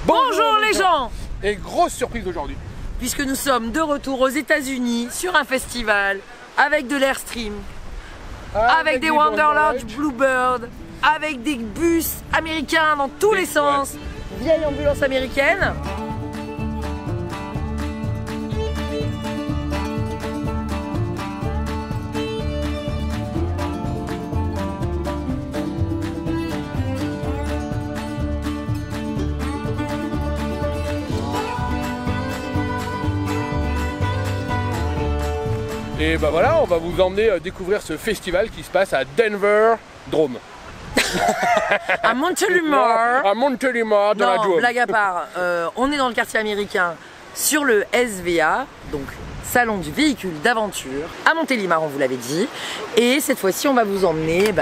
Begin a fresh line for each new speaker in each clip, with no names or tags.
Bonjour les gens.
Et grosse surprise aujourd'hui.
Puisque nous sommes de retour aux États-Unis sur un festival avec de l'Airstream, avec des Wanderlodge Bluebird, avec des bus américains dans tous les sens, vieille ambulance américaine.
Et bah voilà, on va vous emmener découvrir ce festival qui se passe à Denver Drome.
À Montelimar.
À Montelimar dans la
Non,
Drome.
blague à part, on est dans le quartier américain sur le SVA, donc Salon du véhicule d'aventure, à Montélimar, on vous l'avait dit. Et cette fois-ci, on va vous emmener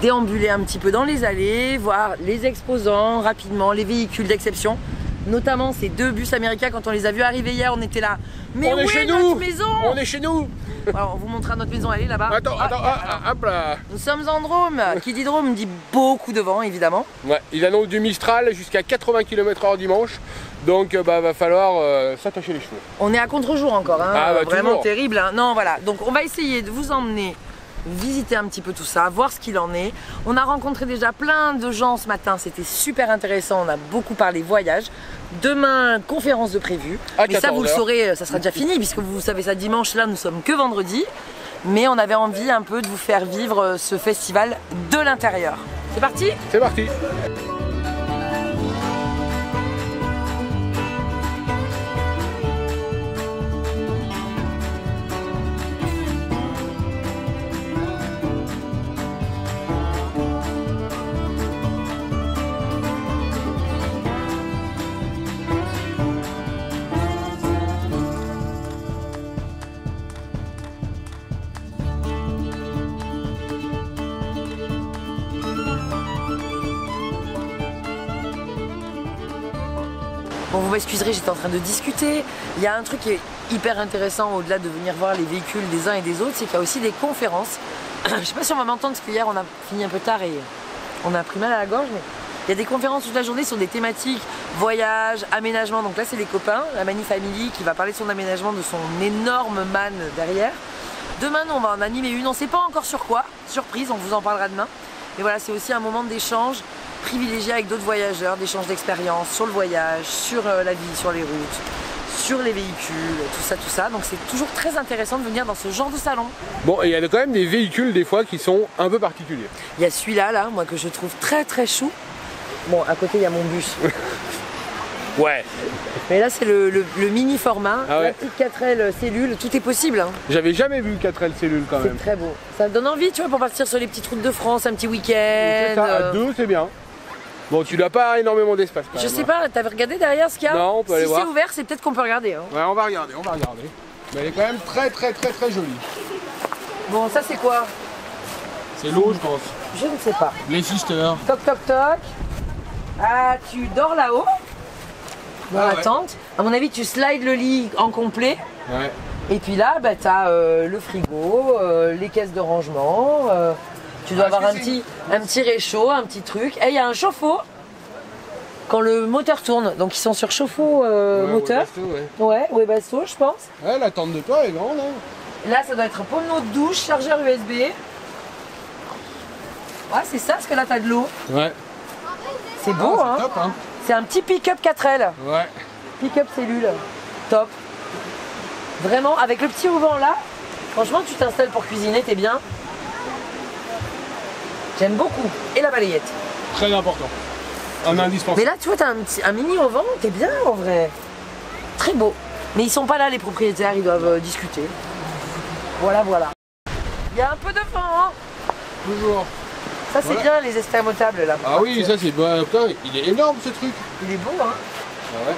déambuler un petit peu dans les allées, voir les exposants rapidement, les véhicules d'exception. Notamment ces deux bus américains, quand on les a vus arriver hier, on était là. Mais où est notre maison?
On est chez nous.
Alors, on vous montrera notre maison, elle est là-bas.
Attends, hop là.
Nous sommes en Drôme. Qui dit Drôme dit beaucoup de vent, évidemment.
Ouais, il annonce du Mistral jusqu'à 80 km/h dimanche. Donc va falloir s'attacher les cheveux.
On est à contre-jour encore, hein. Vraiment
toujours.
terrible. Hein. Non, voilà. Donc on va essayer de vous emmener visiter un petit peu tout ça, voir ce qu'il en est. On a rencontré déjà plein de gens ce matin, c'était super intéressant, on a beaucoup parlé voyage. Demain, conférence de prévue. Mais ça, vous le saurez, ça sera déjà fini, puisque vous savez ça dimanche, là, nous sommes que vendredi. Mais on avait envie un peu de vous faire vivre ce festival de l'intérieur. C'est parti?
C'est parti.
Bon, vous m'excuserez, j'étais en train de discuter. Il y a un truc qui est hyper intéressant au-delà de venir voir les véhicules des uns et des autres, c'est qu'il y a aussi des conférences. Je sais pas si on va m'entendre parce qu'hier on a fini un peu tard et on a pris mal à la gorge, mais il y a des conférences toute la journée sur des thématiques voyage, aménagement. Donc là, c'est les copains, la Mani Family qui va parler de son aménagement, de son énorme man derrière. Demain, nous, on va en animer une, on ne sait pas encore sur quoi, surprise, on vous en parlera demain. Mais voilà, c'est aussi un moment d'échange privilégié avec d'autres voyageurs, d'échange d'expériences sur le voyage, sur la vie, sur les routes, sur les véhicules, tout ça. Donc c'est toujours très intéressant de venir dans ce genre de salon.
Bon, et il y a quand même des véhicules des fois qui sont un peu particuliers.
Il y a celui-là, là, moi que je trouve très très chou. Bon, à côté il y a mon bus.
Ouais.
Mais là c'est le mini format,
ouais.
La petite 4L cellule, tout est possible. Hein.
J'avais jamais vu 4L cellule quand même.
C'est très beau. Ça donne envie, tu vois, pour partir sur les petites routes de France, un petit week-end.
À deux, c'est bien. Bon, tu n'as pas énormément d'espace.
Je sais pas, t'avais regardé derrière ce qu'il y a?
Non, on peut aller voir.
Si c'est ouvert, c'est peut-être qu'on peut regarder. Hein.
Ouais, on va regarder. Mais elle est quand même très jolie.
Bon, ça c'est quoi?
C'est l'eau, je pense.
Je ne sais pas.
Les sisters.
Toc toc toc. Ah, tu dors là-haut dans la tente. À mon avis, tu slides le lit en complet.
Ouais.
Et puis là, t'as le frigo, les caisses de rangement. Tu dois avoir un petit réchaud, un petit truc. Et il y a un chauffe-eau quand le moteur tourne. Donc ils sont sur chauffe-eau moteur. Ouais, Webasto, je pense.
Ouais, la tente de toi est grande. Hein.
Là, ça doit être pommeau de douche, chargeur USB. Ouais, c'est ça, parce que là, t'as de l'eau.
Ouais.
C'est beau, hein.
Top, hein.
C'est un petit pick-up 4L.
Ouais.
Pick-up cellule. Top. Vraiment, avec le petit auvent là, franchement, tu t'installes pour cuisiner, t'es bien. J'aime beaucoup. Et la balayette.
Très important. Un indispensable.
Mais là, tu vois, t'as un mini auvent, t'es bien en vrai. Très beau. Mais ils sont pas là, les propriétaires, ils doivent discuter. Voilà. Il y a un peu de vent, hein.
Toujours.
Ça, c'est bien, les escamotables là.
Ah oui, ça c'est bon. Putain, il est énorme ce truc.
Il est beau, hein.
Ah ouais.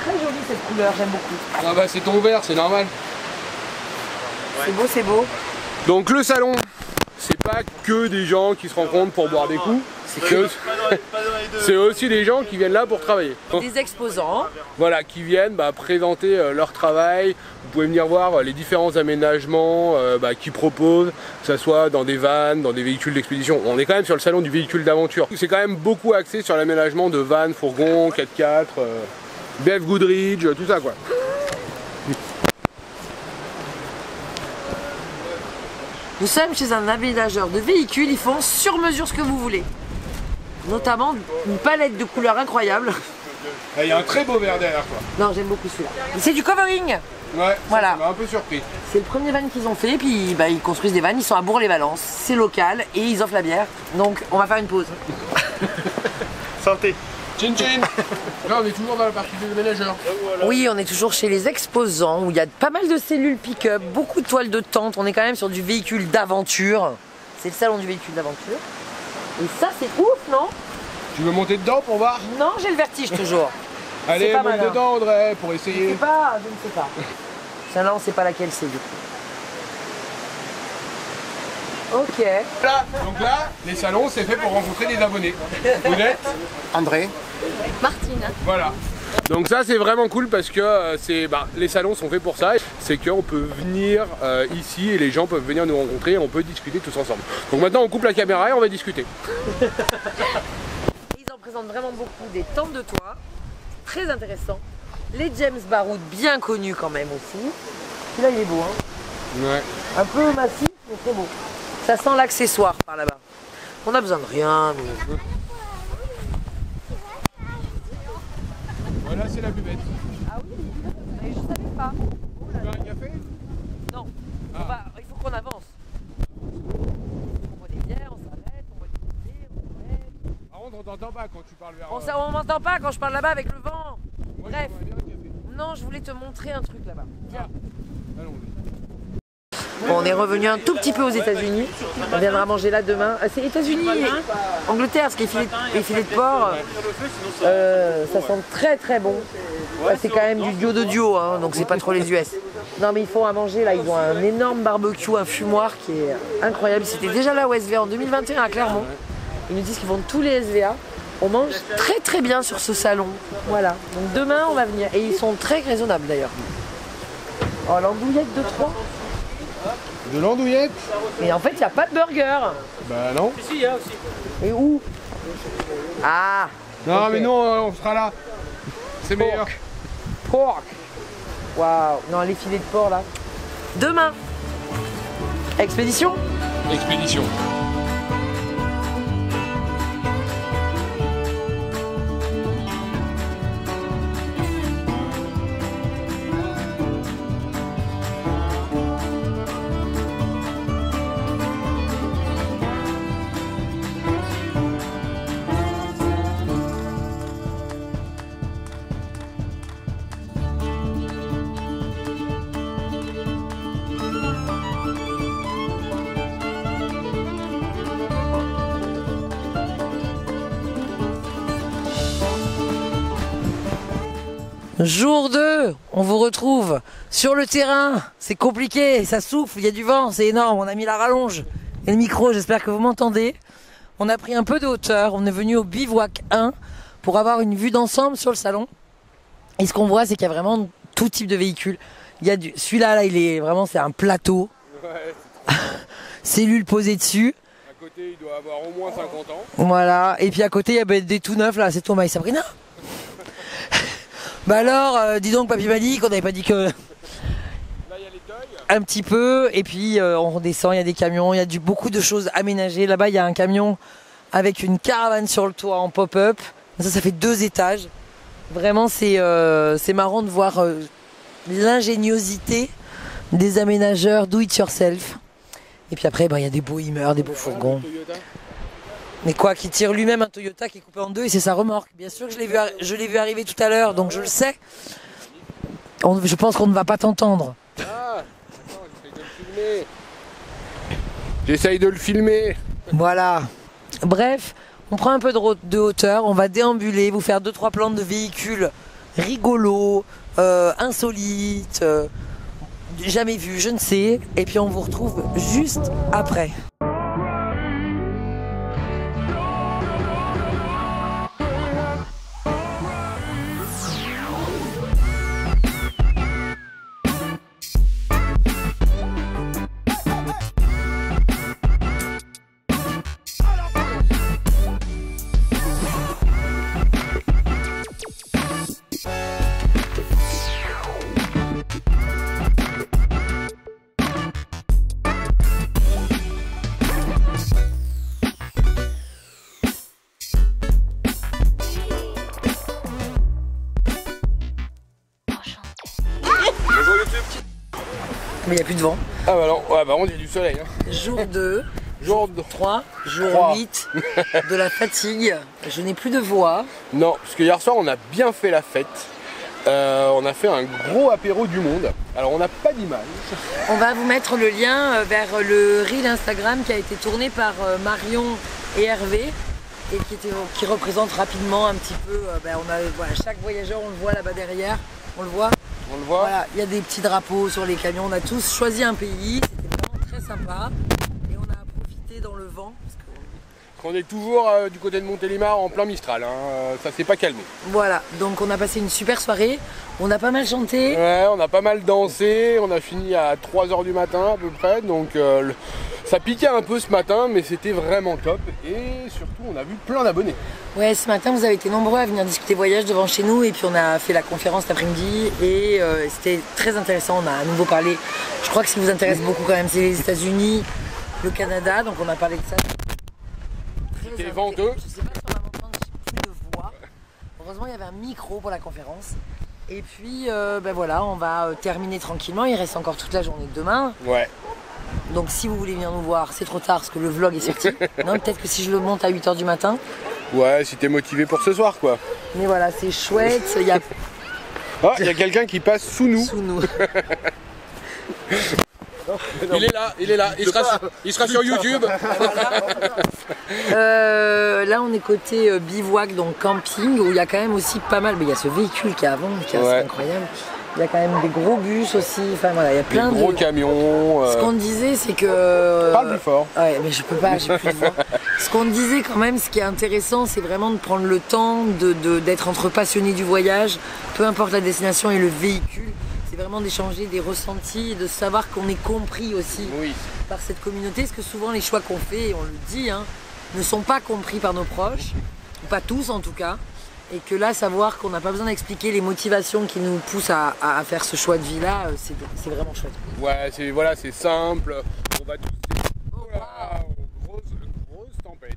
Très jolie cette couleur, j'aime beaucoup.
Ah bah c'est ton verre, c'est normal.
C'est beau.
Donc le salon, c'est pas que des gens qui se rencontrent pour boire des coups, C'est aussi des gens qui viennent là pour travailler.
Des exposants.
Voilà, qui viennent présenter leur travail. Vous pouvez venir voir les différents aménagements qu'ils proposent, que ce soit dans des vannes, dans des véhicules d'expédition. On est quand même sur le salon du véhicule d'aventure. C'est quand même beaucoup axé sur l'aménagement de vannes, fourgons, 4x4, BF Goodrich, tout ça quoi.
Nous sommes chez un aménageur de véhicules, ils font sur mesure ce que vous voulez. Notamment une palette de couleurs incroyables.
Il y a un très beau vert derrière toi.
Non, j'aime beaucoup celui-là. C'est du covering.
Ouais,
voilà.
Ça m'a un peu surpris.
C'est le premier van qu'ils ont fait, puis ils construisent des vannes, ils sont à Bourg-les-Valences, c'est local et ils offrent la bière. Donc on va faire une pause.
Santé.
Chin chin. Là on est toujours dans la partie des aménageurs.
Oui, on est toujours chez les exposants où il y a pas mal de cellules pick-up, beaucoup de toiles de tente, on est quand même sur du véhicule d'aventure. C'est le salon du véhicule d'aventure. Et ça c'est ouf, non?
Tu veux monter dedans pour voir?
Non, j'ai le vertige toujours.
Allez, monte dedans Audrey, pour
Je
essayer.
ne sais pas. Celle-là, on ne sait pas laquelle c'est du coup. Ok.
Là, donc là, les salons, c'est fait pour rencontrer des abonnés. Vous êtes
André.
Martine.
Voilà. Donc ça c'est vraiment cool parce que les salons sont faits pour ça. C'est qu'on peut venir ici et les gens peuvent venir nous rencontrer et on peut discuter tous ensemble. Donc maintenant on coupe la caméra et on va discuter.
Ils en présentent vraiment beaucoup, des tentes de toit, très intéressant. Les James Baroud bien connus quand même aussi. Celui-là il est beau hein.
Ouais.
Un peu massif mais très beau. Ça sent l'accessoire par là-bas. On a besoin de rien. Mais...
Voilà, c'est la buvette.
Ah oui, mais je savais pas.
Tu veux un café?
Non, il faut qu'on avance. On boit des bières, on s'arrête, on boit des bières, on s'arrête.
Par contre, on t'entend pas quand tu parles vers...
On m'entend pas quand je parle là-bas avec le vent.
Moi,
Bref.
j'aimerais bien un café.
Non, je voulais te montrer un truc là-bas. Viens.
Allons-y.
Bon, on est revenu un tout petit peu aux États-Unis. On viendra manger là demain. C'est États-Unis, Angleterre, ce qui est les filets de porc. Ça sent très très bon. C'est quand même du duo, hein, donc c'est pas trop les US. Non, mais ils font à manger là. Ils ont un énorme barbecue, un fumoir qui est incroyable. C'était déjà là au SVA en 2021 à Clermont. Ils nous disent qu'ils font tous les SVA. On mange très très bien sur ce salon. Voilà. Donc demain on va venir. Et ils sont très raisonnables d'ailleurs. Oh, l'andouillette de 3.
De l'andouillette?
Mais en fait, il n'y a pas de burger.
Bah non.
Ici, il y a aussi.
Et où? Ah.
Non,
ok.
mais non, on sera là. C'est meilleur.
Pork. Waouh. Non, les filets de porc là. Demain. Expédition.
Expédition.
Jour 2, on vous retrouve sur le terrain. C'est compliqué, ça souffle, il y a du vent, c'est énorme. On a mis la rallonge et le micro, j'espère que vous m'entendez. On a pris un peu de hauteur, on est venu au bivouac 1 pour avoir une vue d'ensemble sur le salon. Et ce qu'on voit, c'est qu'il y a vraiment tout type de véhicules. Il y a celui-là, là, il est vraiment, c'est un plateau.
Ouais,
Cellule posée dessus.
à côté, il doit avoir au moins 50 ans.
Voilà, et puis à côté, il y a des tout neufs, là, c'est Thomas et Sabrina. Bah alors, dis donc, papy m'a dit qu'on n'avait pas dit que...
Là, il y a les toys.
Un petit peu, et puis on redescend, il y a des camions, il y a beaucoup de choses aménagées. Là-bas, il y a un camion avec une caravane sur le toit en pop-up. Ça fait 2 étages. Vraiment, c'est marrant de voir l'ingéniosité des aménageurs do it yourself. Et puis après, il y a des beaux Hummer, des beaux fourgons. Mais quoi, qui tire lui-même un Toyota qui est coupé en 2 et c'est sa remorque. Bien sûr que je l'ai vu arriver tout à l'heure, donc je le sais. Je pense qu'on ne va pas t'entendre.
Ah, attends, j'essaye de le filmer. J'essaye de le filmer.
Voilà. Bref, on prend un peu de hauteur, on va déambuler, vous faire 2-3 plans de véhicules rigolos, insolites, jamais vus, je ne sais. Et puis on vous retrouve juste après. Mais il n'y a plus de vent.
Ah bah non, ouais, bah on dit du soleil. Hein.
Jour 2,
jour
3, jour
3.
8 de la fatigue. Je n'ai plus de voix.
Non, parce que hier soir on a bien fait la fête. On a fait un gros apéro du monde. Alors on n'a pas d'image.
On va vous mettre le lien vers le reel Instagram qui a été tourné par Marion et Hervé et qui représente rapidement un petit peu, voilà, chaque voyageur on le voit là-bas derrière, on le voit.
On le voit.
Voilà, il y a des petits drapeaux sur les camions, on a tous choisi un pays, c'était vraiment très sympa et on a profité dans le vent.
On est toujours du côté de Montélimar en plein Mistral, hein. Ça s'est pas calmé.
Voilà, donc on a passé une super soirée, on a pas mal chanté.
Ouais, on a pas mal dansé, on a fini à 3 h du matin à peu près, donc ça piquait un peu ce matin, mais c'était vraiment top et surtout on a vu plein d'abonnés.
Ouais, ce matin vous avez été nombreux à venir discuter voyage devant chez nous et puis on a fait la conférence cet après-midi et c'était très intéressant, on a à nouveau parlé, je crois que ce qui vous intéresse beaucoup quand même c'est les États-Unis, le Canada, donc on a parlé de ça.
C'était venteux.
Je sais pas si on va m'entendre, j'ai plus de voix. Heureusement, il y avait un micro pour la conférence. Et puis, voilà, on va terminer tranquillement. Il reste encore toute la journée de demain.
Ouais.
Donc, si vous voulez venir nous voir, c'est trop tard parce que le vlog est sorti. Non, peut-être que si je le monte à 8 h du matin.
Ouais, si t'es motivé pour ce soir, quoi.
Mais voilà, c'est chouette. Il y a
quelqu'un qui passe sous nous.
Sous nous.
Il est là, il sera sur YouTube.
Là on est côté bivouac, donc camping, où il y a quand même aussi pas mal, mais il y a ce véhicule qui est avant, qui est assez incroyable. Il y a quand même des gros bus aussi, enfin voilà, il y a plein de
gros camions.
Ce qu'on disait c'est que...
Parle plus fort.
Ouais, mais je peux pas, j'ai plus de voix. Ce qu'on disait quand même, ce qui est intéressant, c'est vraiment de prendre le temps d'être entre passionnés du voyage, peu importe la destination et le véhicule. C'est vraiment d'échanger des ressentis et de savoir qu'on est compris aussi par cette communauté. Parce que souvent les choix qu'on fait, et on le dit, hein, ne sont pas compris par nos proches, ou pas tous en tout cas. Et que là, savoir qu'on n'a pas besoin d'expliquer les motivations qui nous poussent à faire ce choix de vie-là, c'est vraiment chouette.
Ouais, c'est simple. On va tous... Oh là, grosse tempête.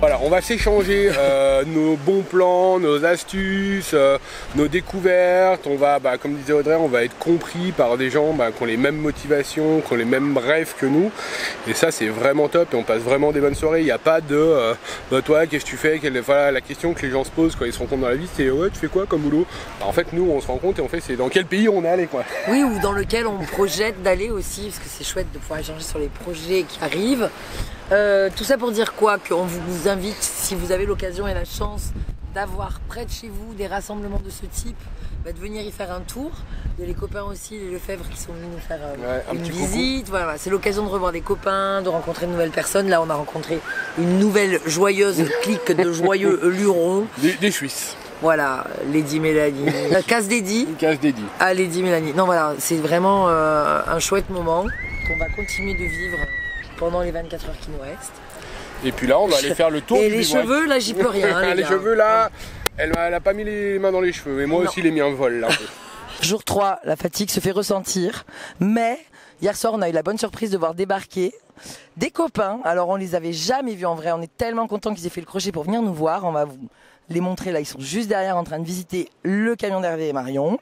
Voilà, on va s'échanger nos bons plans, nos astuces, nos découvertes. On va, comme disait Audrey, on va être compris par des gens qui ont les mêmes motivations, qui ont les mêmes rêves que nous. Et ça, c'est vraiment top et on passe vraiment des bonnes soirées. Il n'y a pas de toi, qu'est-ce que tu fais? Voilà, la question que les gens se posent quand ils se rencontrent dans la vie, c'est ouais, tu fais quoi comme boulot? En fait, nous, on se rend compte et on fait c'est dans quel pays on est allé, quoi.
Oui, ou dans lequel on projette d'aller aussi, parce que c'est chouette de pouvoir échanger sur les projets qui arrivent. Tout ça pour dire quoi? Qu'on vous invite, si vous avez l'occasion et la chance d'avoir près de chez vous des rassemblements de ce type, de venir y faire un tour. Il y a les copains aussi, les Lefebvre qui sont venus nous faire une visite. Voilà, c'est l'occasion de revoir des copains, de rencontrer de nouvelles personnes. Là, on a rencontré une nouvelle joyeuse clique de joyeux lurons.
Des Suisses.
Voilà, Lady Mélanie. Casse dédiée.
Casse dédiée.
À Lady Mélanie. Non, voilà, c'est vraiment un chouette moment qu'on va continuer de vivre pendant les 24 heures qui nous restent.
Et puis là, on va aller faire le tour.
Et les cheveux, là, j'y peux rien. Hein,
les cheveux, là, elle a pas mis les mains dans les cheveux. Et moi aussi, les miens volent, là, un peu.
Jour 3, la fatigue se fait ressentir. Mais hier soir, on a eu la bonne surprise de voir débarquer des copains. Alors, on les avait jamais vus en vrai. On est tellement contents qu'ils aient fait le crochet pour venir nous voir. On va vous les montrer. Là, ils sont juste derrière en train de visiter le camion d'Hervé et Marion.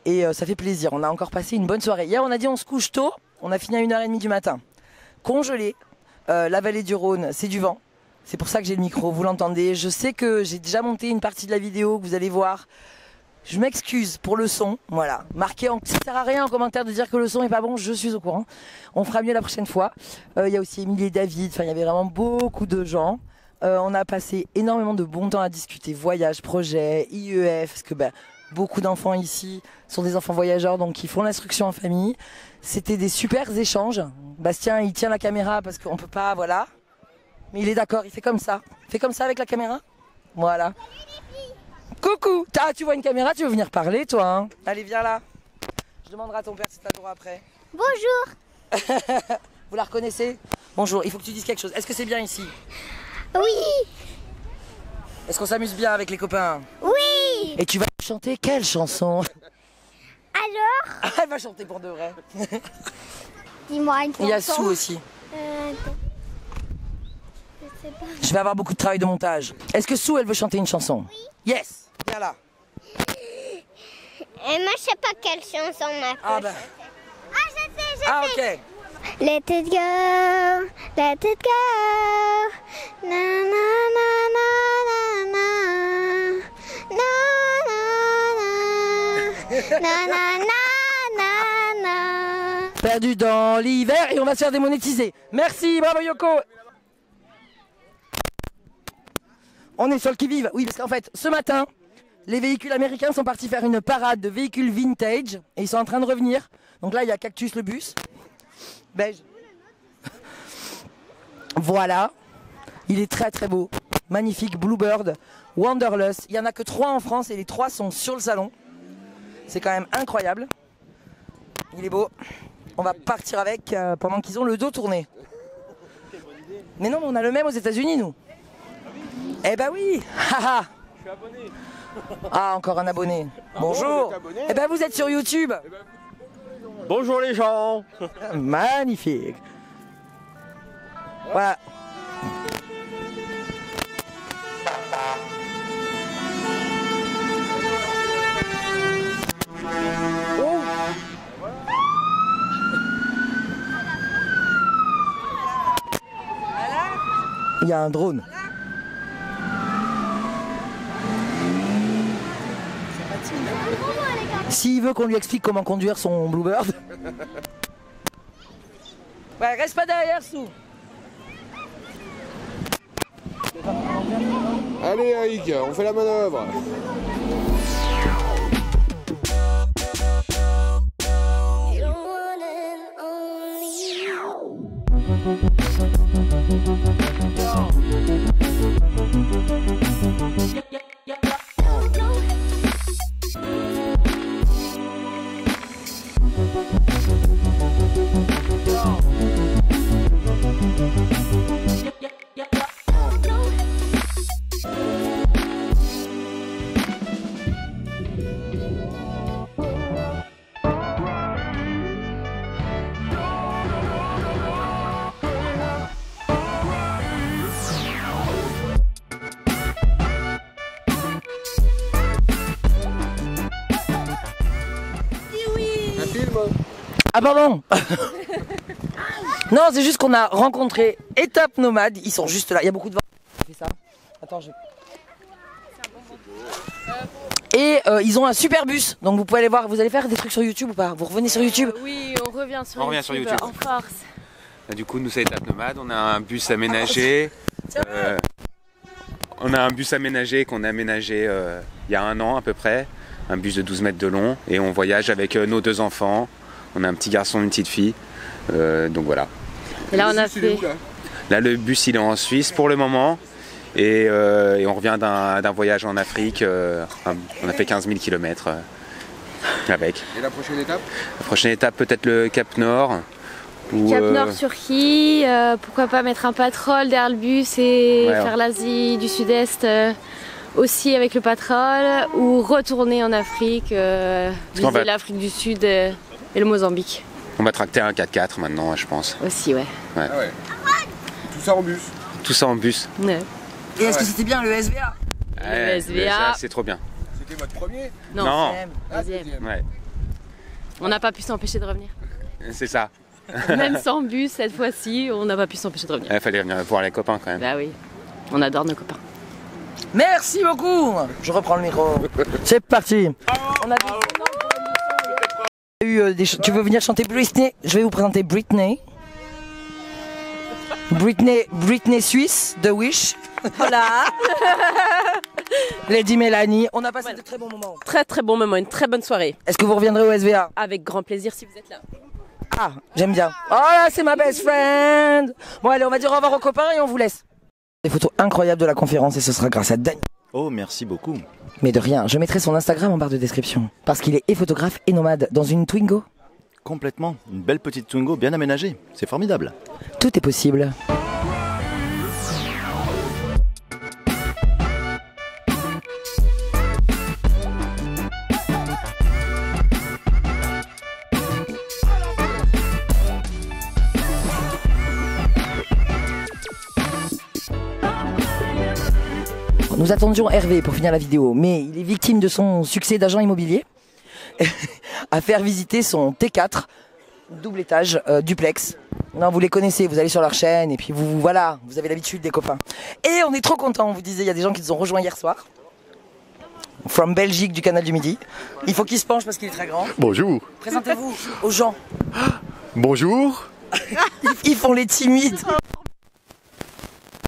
Et ça fait plaisir. On a encore passé une bonne soirée. Hier, on a dit on se couche tôt. On a fini à 1h30 du matin. Congelé. La vallée du Rhône, c'est du vent. C'est pour ça que j'ai le micro, vous l'entendez. Je sais que j'ai déjà monté une partie de la vidéo que vous allez voir. Je m'excuse pour le son, voilà. Marquez ça sert à rien en commentaire de dire que le son est pas bon, je suis au courant. On fera mieux la prochaine fois. Il y a aussi Émilie et David, enfin il y avait vraiment beaucoup de gens. On a passé énormément de bon temps à discuter voyage, projet, IEF, parce que beaucoup d'enfants ici sont des enfants voyageurs, donc ils font l'instruction en famille. C'était des super échanges. Bastien, il tient la caméra parce qu'on peut pas, voilà. Mais il est d'accord, il fait comme ça. Il fait comme ça avec la caméra. Voilà. Coucou. Tu vois une caméra, tu veux venir parler, toi hein? Allez, viens là. Je demanderai à ton père si t'as le droit après.
Bonjour.
Vous la reconnaissez? Bonjour, il faut que tu dises quelque chose. Est-ce que c'est bien ici?
Oui.
Est-ce qu'on s'amuse bien avec les copains?
Oui.
Et tu vas chanter quelle chanson?
Alors?
Elle va chanter pour de vrai.
Dis-moi une chanson.
Il y a Sue aussi.
Je sais pas.
Je vais avoir beaucoup de travail de montage. Est-ce que Sue, elle veut chanter une chanson? Oui. Yes. Viens là.
Et moi, je sais pas quelle chanson ma
Ah
je sais.
Ah ok.
Let it go, let it go. Na na na na na na na na na na na.
Perdu dans l'hiver et on va se faire démonétiser. Merci, bravo Yoko. On est sur le qui-vive. Oui, parce qu'en fait, ce matin, les véhicules américains sont partis faire une parade de véhicules vintage et ils sont en train de revenir. Donc là, il y a Cactus le bus. Beige. Voilà. Il est très très beau. Magnifique. Bluebird, Wanderlust. Il n'y en a que 3 en France et les 3 sont sur le salon. C'est quand même incroyable. Il est beau. On va partir avec pendant qu'ils ont le dos tourné. Mais non, on a le même aux États-Unis, nous. Eh ben oui. Haha.
Je suis abonné.
Ah, encore un abonné. Bonjour. Eh ben vous êtes sur YouTube.
Bonjour les gens.
Magnifique. Voilà. Oh. Il y a un drone. S'il veut qu'on lui explique comment conduire son Bluebird. Ouais, reste pas derrière, Sue.
Allez Eric, on fait la manœuvre.
Ah pardon. Non, c'est juste qu'on a rencontré Étape Nomade. Ils sont juste là. Il y a beaucoup de vent. Ça. Attends, Et ils ont un super bus. Donc vous pouvez aller voir. Vous allez faire des trucs sur YouTube ou pas? Vous revenez sur YouTube?
Oui, on revient sur YouTube en force.
Là, du coup, nous c'est Étape Nomade. On a un bus aménagé. On a un bus aménagé qu'on a aménagé il y a 1 an à peu près. Un bus de 12 mètres de long. Et on voyage avec nos 2 enfants. On a un petit garçon et une petite fille. Donc voilà.
Et là, on a fait.
Là, le bus il est en Suisse pour le moment. Et on revient d'un voyage en Afrique. On a fait 15 000 km avec.
Et la prochaine étape?
La prochaine étape, peut-être le Cap Nord.
Cap Nord-Turquie. Pourquoi pas mettre un patrol derrière le bus et faire l'Asie du Sud-Est aussi avec le patrol. Ou retourner en Afrique, viser l'Afrique du Sud et le Mozambique.
On va tracter un 4x4 maintenant, je pense.
Aussi, ouais.
Ah ouais. Tout ça en bus?
Tout ça en bus.
Ouais.
Et est-ce que c'était bien le SVA?
Le SVA.
C'est trop bien.
C'était votre premier?
Non.
Deuxième.
Ouais.
On n'a pas pu s'empêcher de revenir.
C'est ça.
Même sans bus, cette fois-ci, on n'a pas pu s'empêcher de revenir.
Il fallait venir voir les copains quand même.
Bah oui, on adore nos copains.
Merci beaucoup. Je reprends le micro. C'est parti. On a tu veux venir chanter Britney? Je vais vous présenter Britney. Britney Suisse, The Wish.
Voilà.
Lady Mélanie. On a passé de très bons moments.
Très très bon moment, une très bonne soirée.
Est-ce que vous reviendrez au SVA?
Avec grand plaisir si vous êtes là.
Ah, j'aime bien. Oh là, c'est ma best friend. Bon allez, on va dire au revoir aux copains et on vous laisse. Des photos incroyables de la conférence et ce sera grâce à Dany.
Oh, merci beaucoup.
Mais de rien, je mettrai son Instagram en barre de description. Parce qu'il est et photographe et nomade dans une Twingo.
Complètement. Une belle petite Twingo bien aménagée. C'est formidable.
Tout est possible. Nous attendions Hervé pour finir la vidéo, mais il est victime de son succès d'agent immobilier à faire visiter son T4 double étage duplex. Non, vous les connaissez, vous allez sur leur chaîne et puis voilà, vous avez l'habitude des copains. Et on est trop contents, on vous disait, il y a des gens qui nous ont rejoints hier soir. From Belgique du canal du Midi. Il faut qu'il se penche parce qu'il est très grand.
Bonjour.
Présentez-vous aux gens.
Bonjour.
Ils font les timides.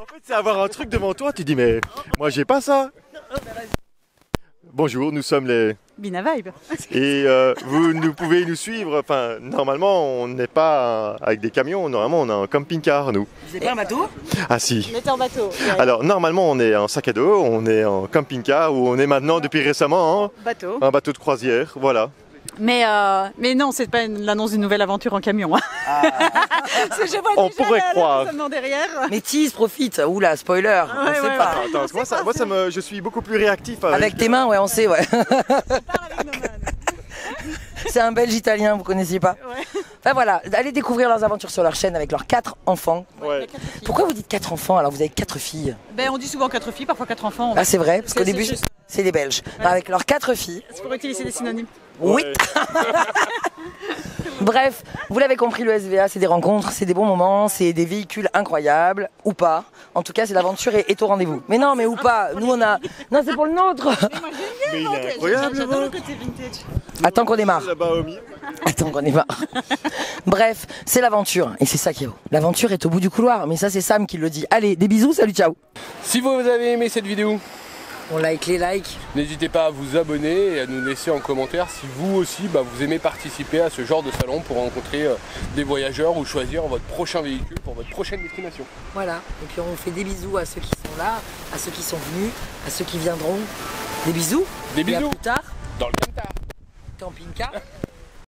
En fait, c'est avoir un truc devant toi, tu dis mais moi j'ai pas ça. Bonjour, nous sommes les
Bina Vibe.
et vous pouvez nous suivre. Enfin, normalement, on n'est pas avec des camions. Normalement, on a un camping-car, nous.
Vous n'avez pas un bateau?
Ah si.
On était en bateau.
Alors normalement, on est en sac à dos, on est en camping-car où on est maintenant depuis récemment
Bateau.
un bateau de croisière. Voilà.
Mais non, c'est pas l'annonce d'une nouvelle aventure en camion. Parce que je vois
On
déjà
pourrait croire.
l'applaudissement derrière.
Mais tease, profite. Oula, spoiler. On sait
ouais,
pas.
Attends, je suis beaucoup plus réactif.
Avec tes mains, ouais, on sait, ouais.
Parle avec nos mains.
C'est un Belge italien, vous connaissiez pas?
Ouais.
Enfin voilà, allez découvrir leurs aventures sur leur chaîne avec leurs 4 enfants.
Ouais.
Pourquoi vous dites 4 enfants alors vous avez 4 filles?
Ben, on dit souvent 4 filles, parfois 4 enfants.
Ah c'est vrai, parce qu'au
C'est
début
juste.
c'est des Belges. Enfin, avec leurs 4 filles.
C'est pour utiliser des synonymes.
Oui.
Ouais.
Bref, vous l'avez compris, le SVA, c'est des rencontres, c'est des bons moments, c'est des véhicules incroyables, ou pas. En tout cas, c'est l'aventure est au rendez-vous. Mais non, mais ou pas. Nous, on a... Non, c'est pour le nôtre.
Mais il est incroyable,
J'adore le
bon.
côté vintage.
Attends qu'on démarre.
Là-bas au milieu.
Attends qu'on démarre. Bref, c'est l'aventure. Et c'est ça qui est beau. L'aventure est au bout du couloir. Mais ça, c'est Sam qui le dit. Allez, des bisous, salut, ciao.
Si vous avez aimé cette vidéo,
On like les likes.
n'hésitez pas à vous abonner et à nous laisser en commentaire si vous aussi vous aimez participer à ce genre de salon pour rencontrer des voyageurs ou choisir votre prochain véhicule pour votre prochaine destination.
Voilà. Et puis on fait des bisous à ceux qui sont là, à ceux qui sont venus, à ceux qui viendront. Des bisous.
Des
Et à
bisous
plus tard.
dans le Cantar.
Camping-car.